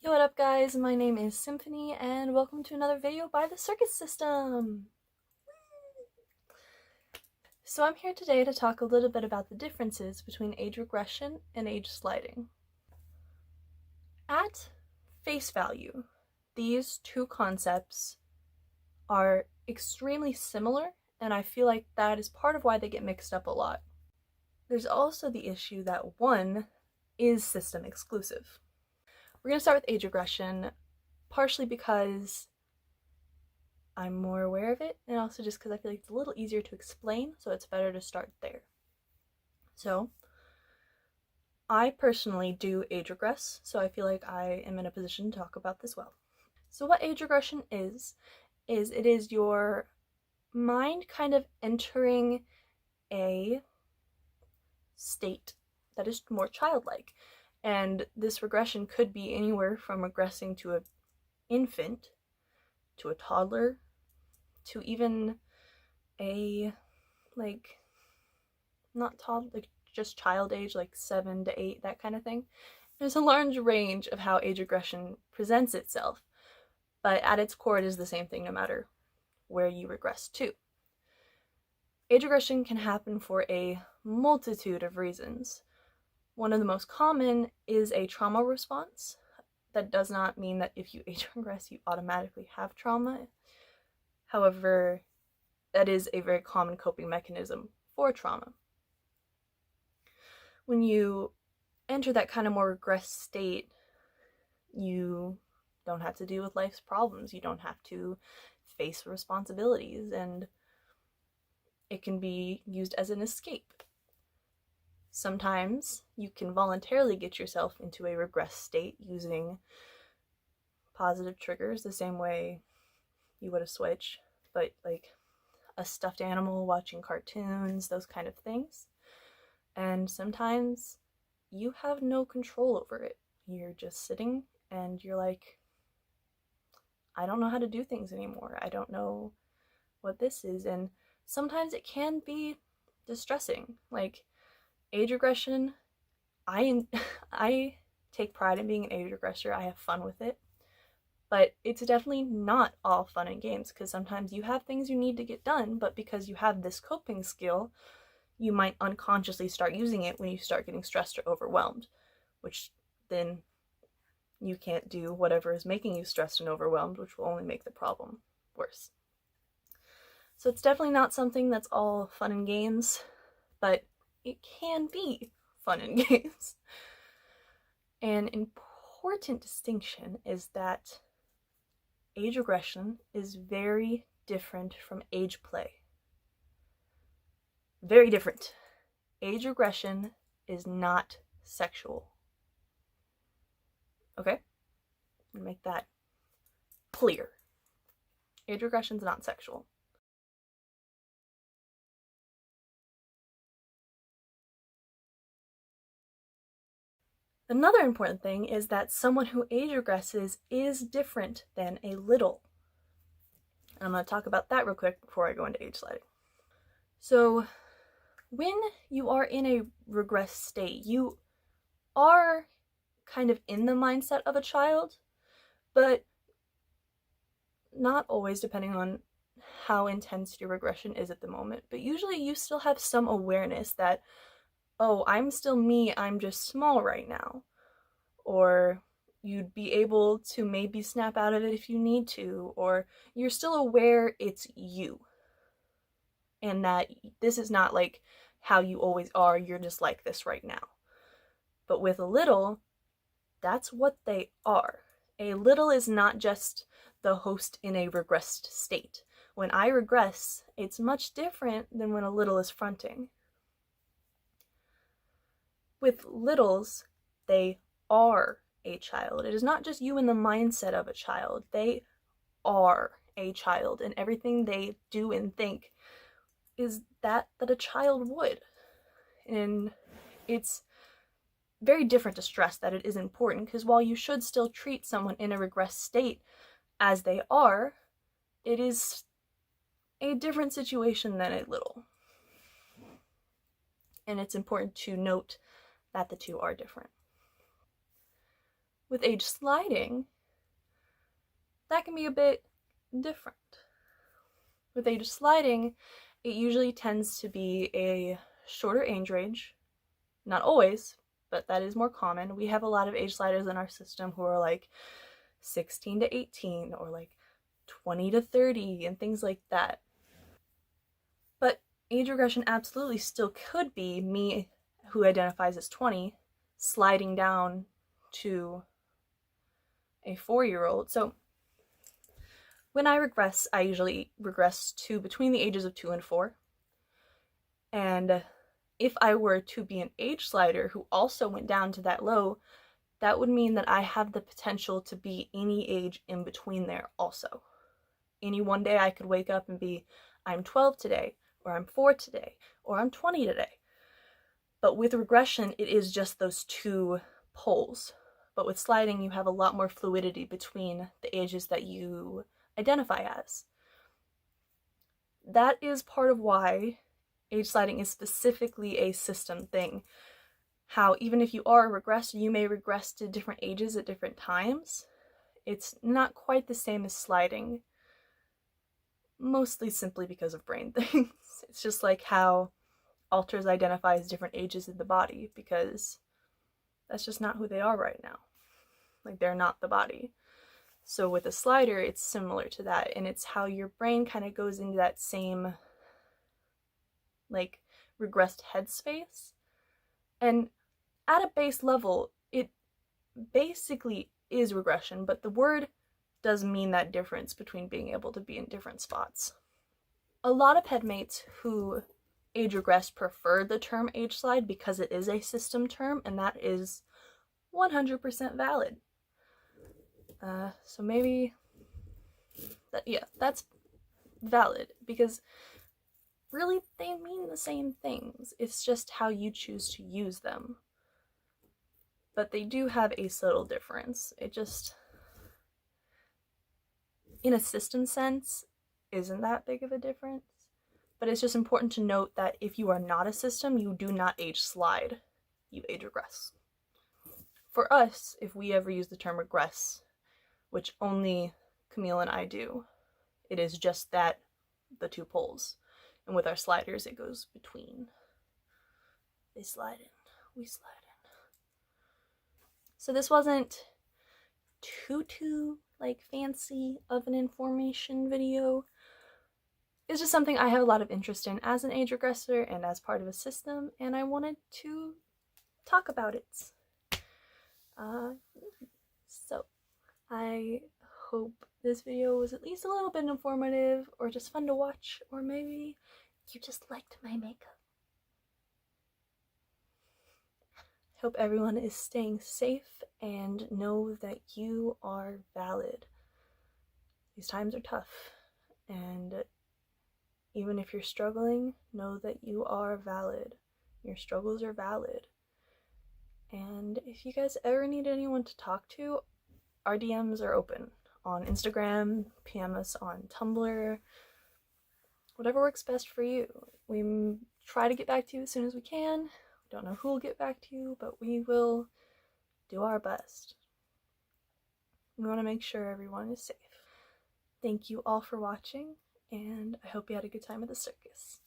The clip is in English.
Yo, what up guys? My name is Symphony and welcome to another video by the Circus System! So I'm here today to talk a little bit about the differences between age regression and age sliding. At face value, these two concepts are extremely similar, and I feel like that is part of why they get mixed up a lot. There's also the issue that one is system exclusive. We're going to start with age regression, partially because I'm more aware of it, and also just because I feel like it's a little easier to explain, so it's better to start there. So, I personally do age regress, so I feel like I am in a position to talk about this well. So what age regression is it is your mind kind of entering a state that is more childlike. And this regression could be anywhere from regressing to an infant, to a toddler, to even a, like, not toddler, like just child age, like 7 to 8, that kind of thing. There's a large range of how age regression presents itself, but at its core it is the same thing no matter where you regress to. Age regression can happen for a multitude of reasons. One of the most common is a trauma response. That does not mean that if you age regress you automatically have trauma. However, that is a very common coping mechanism for trauma. When you enter that kind of more regressed state, you don't have to deal with life's problems. You don't have to face responsibilities, and it can be used as an escape. Sometimes you can voluntarily get yourself into a regressed state using positive triggers, the same way you would a switch, but like a stuffed animal, watching cartoons, those kind of things. And sometimes you have no control over it. You're just sitting and you're like, I don't know how to do things anymore. I don't know what this is. And sometimes it can be distressing. Like age regression, I take pride in being an age regressor. I have fun with it. But it's definitely not all fun and games, because sometimes you have things you need to get done, but because you have this coping skill, you might unconsciously start using it when you start getting stressed or overwhelmed, which then you can't do whatever is making you stressed and overwhelmed, which will only make the problem worse. So it's definitely not something that's all fun and games, but it can be fun and games. An important distinction is that age regression is very different from age play. Very different. Age regression is not sexual. Okay? I'm gonna make that clear. Age regression is not sexual. Another important thing is that someone who age regresses is different than a little. And I'm going to talk about that real quick before I go into age sliding. So, when you are in a regress state, you are kind of in the mindset of a child, but not always, depending on how intense your regression is at the moment. But usually you still have some awareness that, oh, I'm still me, I'm just small right now. Or you'd be able to maybe snap out of it if you need to, or you're still aware it's you. And that this is not like how you always are, you're just like this right now. But with a little, that's what they are. A little is not just the host in a regressed state. When I regress, it's much different than when a little is fronting. With littles, they are a child. It is not just you in the mindset of a child. They are a child, and everything they do and think is that a child would. And it's very different to stress that it is important, because while you should still treat someone in a regressed state as they are, it is a different situation than a little. And it's important to note that the two are different. With age sliding, that can be a bit different. With age sliding, it usually tends to be a shorter age range. Not always, but that is more common. We have a lot of age sliders in our system who are like 16 to 18 or like 20 to 30 and things like that. But age regression absolutely still could be me, who identifies as 20, sliding down to a 4-year-old. So when I regress, I usually regress to between the ages of 2 and 4. And if I were to be an age slider who also went down to that low, that would mean that I have the potential to be any age in between there also. Any one day I could wake up and be, I'm 12 today, or I'm 4 today, or I'm 20 today. But with regression, it is just those two poles. But with sliding, you have a lot more fluidity between the ages that you identify as. That is part of why age sliding is specifically a system thing. How even if you are a regressor, you may regress to different ages at different times. It's not quite the same as sliding, mostly simply because of brain things. It's just like how alters identify as different ages in the body, because that's just not who they are right now. Like, they're not the body. So with a slider, it's similar to that, and it's how your brain kind of goes into that same, like, regressed headspace. And at a base level, it basically is regression, but the word does mean that difference between being able to be in different spots. A lot of headmates who age regress prefer the term age slide because it is a system term, and that is 100% valid. So maybe that's valid, because really they mean the same things. It's just how you choose to use them. But they do have a subtle difference. It just, in a system sense, isn't that big of a difference. But it's just important to note that if you are not a system, you do not age slide, you age regress. For us, if we ever use the term regress, which only Camille and I do, it is just that, the two poles. And with our sliders, it goes between. They slide in, we slide in. So this wasn't too like fancy of an information video. It's just something I have a lot of interest in as an age regressor and as part of a system, and I wanted to talk about it. So I hope this video was at least a little bit informative, or just fun to watch, or maybe you just liked my makeup. I hope everyone is staying safe and know that you are valid. These times are tough, and even if you're struggling, know that you are valid. Your struggles are valid. And if you guys ever need anyone to talk to, our DMs are open on Instagram, PM us on Tumblr, whatever works best for you. We try to get back to you as soon as we can. We don't know who will get back to you, but we will do our best. We want to make sure everyone is safe. Thank you all for watching, and I hope you had a good time at the circus.